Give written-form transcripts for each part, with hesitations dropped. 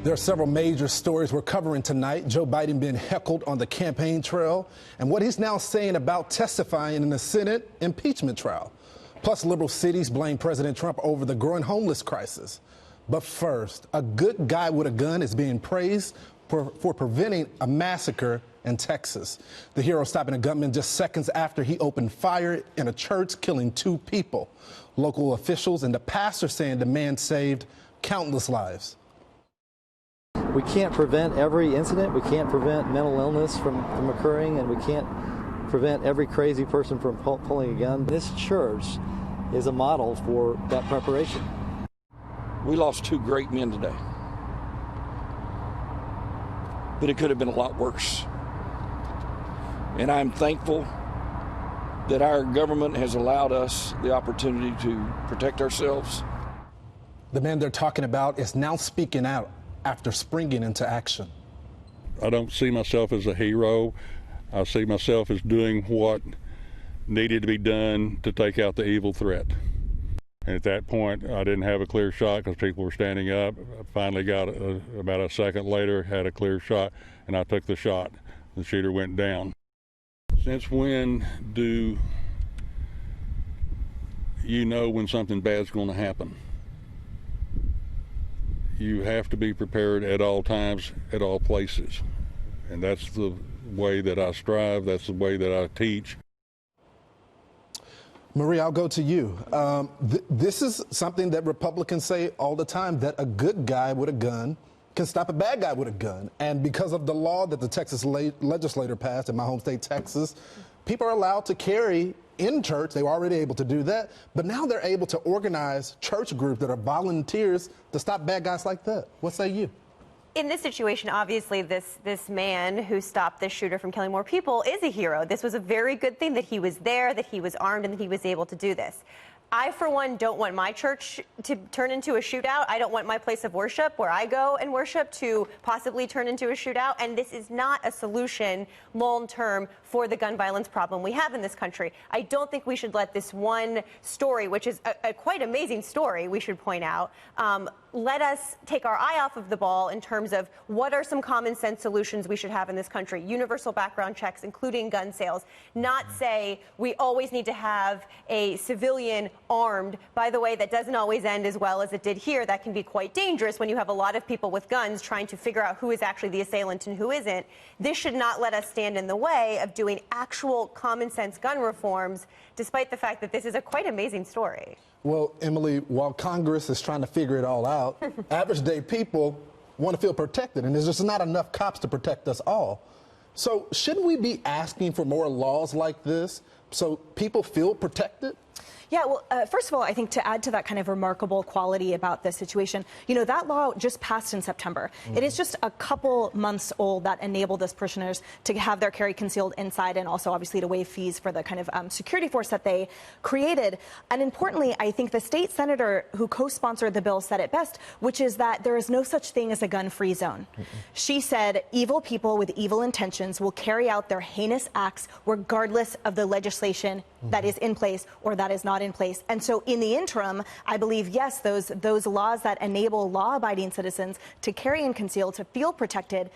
There are several major stories we're covering tonight. Joe Biden being heckled on the campaign trail and what he's now saying about testifying in the Senate impeachment trial. Plus, liberal cities blame President Trump over the growing homeless crisis. But first, a good guy with a gun is being praised for preventing a massacre in Texas. The hero stopping a gunman just seconds after he opened fire in a church, killing 2 people. Local officials and the pastor saying the man saved countless lives. We can't prevent every incident. We can't prevent mental illness from occurring, and we can't prevent every crazy person from pulling a gun. This church is a model for that preparation. We lost 2 great men today, but it could have been a lot worse. And I'm thankful that our government has allowed us the opportunity to protect ourselves. The man they're talking about is now speaking out after springing into action. I don't see myself as a hero. I see myself as doing what needed to be done to take out the evil threat. And at that point, I didn't have a clear shot because people were standing up. I finally got, about a second later, had a clear shot, and I took the shot. The shooter went down. Since when do you know when something bad's going to happen? You have to be prepared at all times, at all places. And that's the way that I strive. That's the way that I teach. Marie, I'll go to you. This is something that Republicans say all the time, that a good guy with a gun can stop a bad guy with a gun. And because of the law that the Texas legislature passed in my home state, Texas, people are allowed to carry in church. They were already able to do that, but now they're able to organize church groups that are volunteers to stop bad guys like that. What say you? In this situation, obviously, this man who stopped this shooter from killing more people is a hero. This was a very good thing that he was there, that he was armed, and that he was able to do this. I, for one, don't want my church to turn into a shootout. I don't want my place of worship, where I go and worship, to possibly turn into a shootout. And this is not a solution long term for the gun violence problem we have in this country. I don't think we should let this one story, which is a quite amazing story, we should point out, let us take our eye off of the ball in terms of what are some common sense solutions we should have in this country. Universal background checks, including gun sales. Not say we always need to have a civilian armed. By the way, that doesn't always end as well as it did here. That can be quite dangerous when you have a lot of people with guns trying to figure out who is actually the assailant and who isn't. This should not let us stand in the way of doing actual common sense gun reforms, despite the fact that this is a quite amazing story. Well, Emily, while Congress is trying to figure it all out, average day people want to feel protected, and there's just not enough cops to protect us all. So shouldn't we be asking for more laws like this so people feel protected? Yeah, well, first of all, I think to add to that kind of remarkable quality about this situation, you know, that law just passed in September. It is just a couple months old that enabled those parishioners to have their carry concealed inside, and also obviously to waive fees for the kind of security force that they created. And importantly, I think the state senator who co-sponsored the bill said it best, which is that there is no such thing as a gun-free zone. She said evil people with evil intentions will carry out their heinous acts regardless of the legislation that is in place or that is not in place. And so in the interim, I believe, yes, those laws that enable law-abiding citizens to carry and conceal, to feel protected,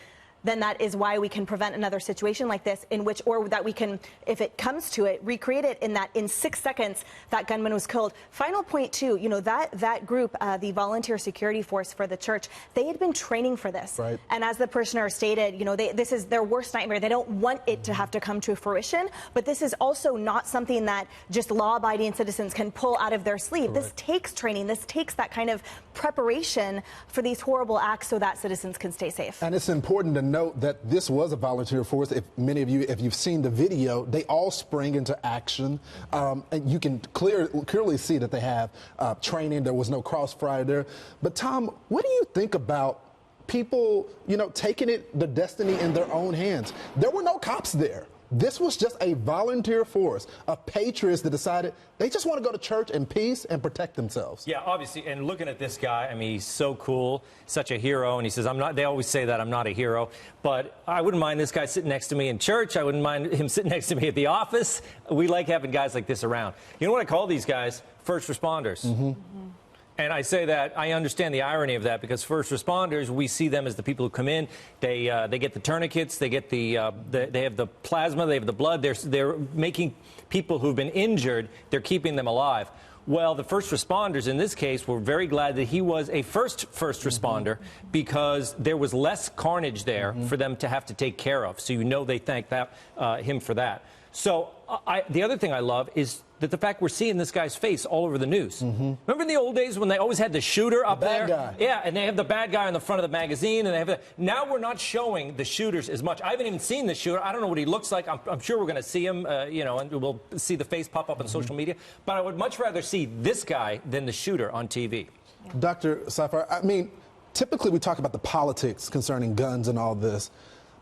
then that is why we can prevent another situation like this, in which, or that we can, if it comes to it, recreate it in that in 6 seconds that gunman was killed. Final point too, you know, that group, the volunteer security force for the church, they had been training for this. Right. And as the parishioner stated, you know, this is their worst nightmare. They don't want it to have to come to fruition, but this is also not something that just law-abiding citizens can pull out of their sleeve. Correct. This takes training. This takes that kind of preparation for these horrible acts so that citizens can stay safe. And it's important to note that this was a volunteer force. If many of you, if you've seen the video, they all spring into action. And you can clearly see that they have training. There was no crossfire there. But Tom, what do you think about people, you know, taking the destiny in their own hands? There were no cops there. This was just a volunteer force of patriots that decided they just want to go to church in peace and protect themselves. Yeah, obviously. And looking at this guy, I mean, he's so cool, such a hero. And he says, I'm not, they always say that I'm not a hero, but I wouldn't mind this guy sitting next to me in church. I wouldn't mind him sitting next to me at the office. We like having guys like this around. You know what I call these guys? First responders. And I say that I understand the irony of that, because first responders, we see them as the people who come in. They get the tourniquets, they get they have the plasma, they have the blood. They're making people who've been injured, they're keeping them alive. Well, the first responders in this case were very glad that he was a first responder, because there was less carnage there for them to have to take care of. So they thank him for that. So the other thing I love is that the fact we're seeing this guy's face all over the news. Remember in the old days when they always had the shooter up there? Guy. Yeah, and they have the bad guy on the front of the magazine, and they have now we're not showing the shooters as much. I haven't even seen the shooter. I don't know what he looks like. I'm sure we're going to see him, and we'll see the face pop up on social media. But I would much rather see this guy than the shooter on TV. Dr. Safar, I mean, typically we talk about the politics concerning guns and all this,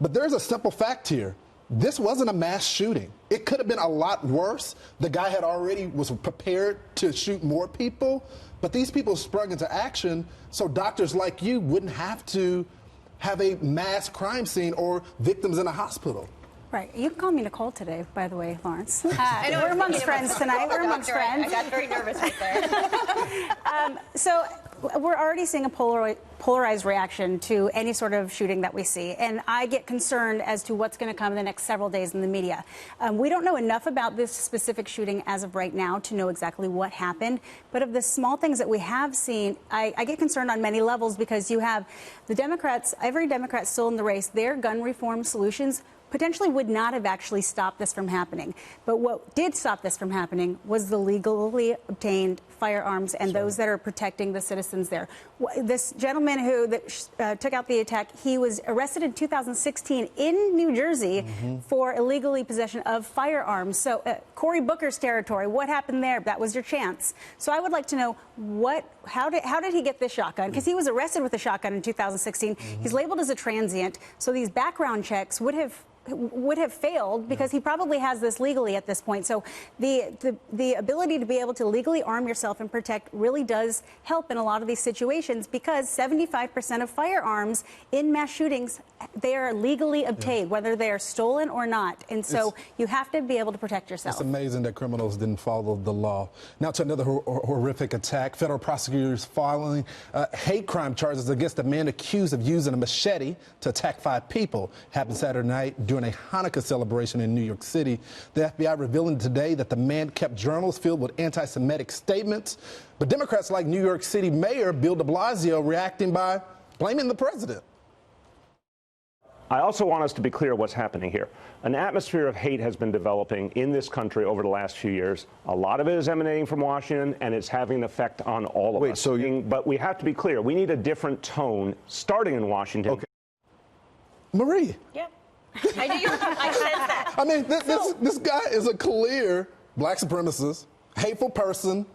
but there's a simple fact here. This wasn't a mass shooting. It could have been a lot worse. The guy was prepared to shoot more people, but these people sprung into action so doctors like you wouldn't have to have a mass crime scene or victims in a hospital. Right. You can call me Nicole today, by the way, Lawrence. We're amongst friends tonight. We're amongst friends. I got very nervous right there. So we're already seeing a polarized reaction to any sort of shooting that we see. And I get concerned as to what's going to come in the next several days in the media. We don't know enough about this specific shooting as of right now to know exactly what happened. But of the small things that we have seen, I get concerned on many levels, because you have the Democrats, every Democrat still in the race, their gun reform solutions potentially would not have actually stopped this from happening. But what did stop this from happening was the legally obtained firearms and those that are protecting the citizens there. This gentleman who took out the attack, he was arrested in 2016 in New Jersey for illegally possession of firearms. So Cory Booker's territory, what happened there? That was your chance. So I would like to know how did he get this shotgun? Because he was arrested with a shotgun in 2016. He's labeled as a transient. So these background checks would have failed, because he probably has this legally at this point. So the ability to be able to legally arm yourself and protect really does help in a lot of these situations, because 75% of firearms in mass shootings, they are legally obtained, whether they are stolen or not. And so you have to be able to protect yourself. It's amazing that criminals didn't follow the law. Now to another horrific attack. Federal prosecutors filing hate crime charges against a man accused of using a machete to attack 5 people. Happened Saturday night during a Hanukkah celebration in New York City. The FBI revealing today that the man kept journals filled with anti-Semitic statements. But Democrats like New York City Mayor Bill de Blasio reacting by blaming the president. I also want us to be clear what's happening here. An atmosphere of hate has been developing in this country over the last few years. A lot of it is emanating from Washington, and it's having an effect on all of us. But we have to be clear. We need a different tone starting in Washington. Okay. Marie. Yeah. I sense that. I mean, this guy is a clear black supremacist, hateful person,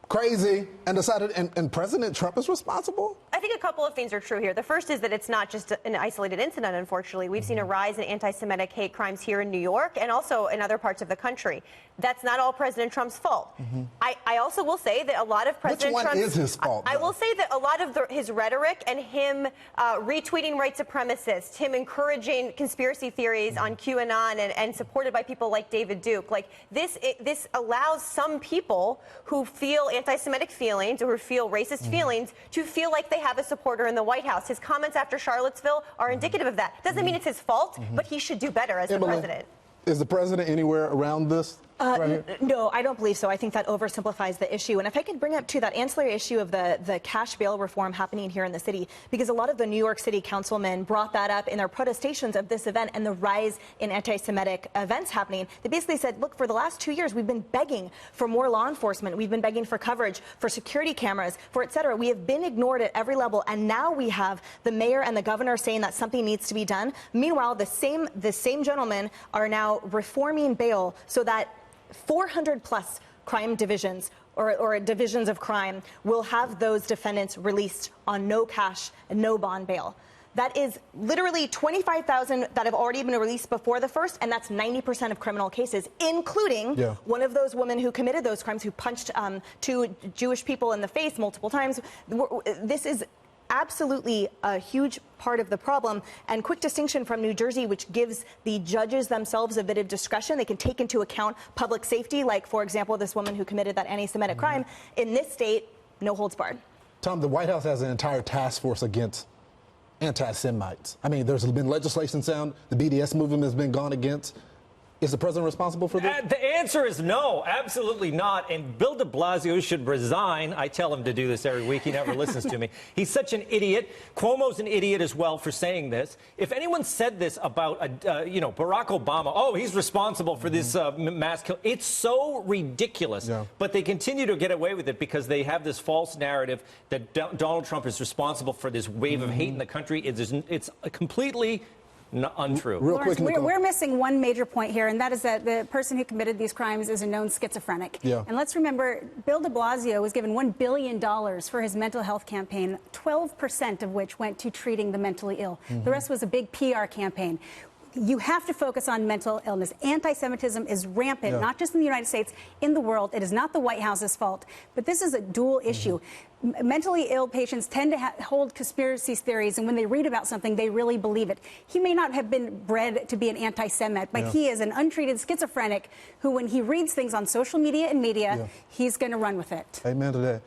crazy, and decided, and President Trump is responsible? I think a couple of things are true here. The first is that it's not just an isolated incident, unfortunately. We've seen a rise in anti-Semitic hate crimes here in New York and also in other parts of the country. That's not all President Trump's fault. I also will say that a lot of President Trump's... Which one is his fault, I will say that a lot of his rhetoric and him retweeting white supremacists, him encouraging conspiracy theories on QAnon and supported by people like David Duke, like this allows some people who feel anti-Semitic feelings or who feel racist feelings to feel like they have a supporter in the White House. His comments after Charlottesville are indicative of that. Doesn't mean it's his fault, but he should do better as the president. Is the president anywhere around this? No, I don't believe so. I think that oversimplifies the issue. And if I could bring up, too, that ancillary issue of the cash bail reform happening here in the city, because a lot of the New York City councilmen brought that up in their protestations of this event and the rise in anti-Semitic events happening. They basically said, look, for the last 2 years, we've been begging for more law enforcement. We've been begging for coverage, for security cameras, for et cetera. We have been ignored at every level. And now we have the mayor and the governor saying that something needs to be done. Meanwhile, the same gentlemen are now reforming bail so that 400+ crime divisions or divisions of crime will have those defendants released on no cash and no bond bail. That is literally 25,000 that have already been released before the first, and that's 90% of criminal cases, including one of those women who committed those crimes, who punched 2 Jewish people in the face multiple times. This is absolutely a huge part of the problem, and quick distinction from New Jersey, which gives the judges themselves a bit of discretion. They can take into account public safety, like, for example, this woman who committed that anti-Semitic crime. In this state, no holds barred. Tom, the White House has an entire task force against anti-Semites. I mean, there's been legislation sound. The BDS movement has been gone against. Is the president responsible for this? The answer is no, absolutely not. And Bill de Blasio should resign. I tell him to do this every week. He never listens to me. He's such an idiot. Cuomo's an idiot as well for saying this. If anyone said this about, Barack Obama, oh, he's responsible for this mass kill. It's so ridiculous. Yeah. But they continue to get away with it because they have this false narrative that Donald Trump is responsible for this wave of hate in the country. It's completely untrue. Real quick, we're missing one major point here, and that is that the person who committed these crimes is a known schizophrenic. Yeah. And let's remember, Bill de Blasio was given $1 billion for his mental health campaign, 12% of which went to treating the mentally ill. The rest was a big PR campaign. You have to focus on mental illness. Anti-Semitism is rampant, not just in the United States, in the world. It is not the White House's fault. But this is a dual issue. Mentally ill patients tend to hold conspiracy theories, and when they read about something, they really believe it. He may not have been bred to be an anti-Semite, but he is an untreated schizophrenic who, when he reads things on social media and media, he's going to run with it. Amen to that.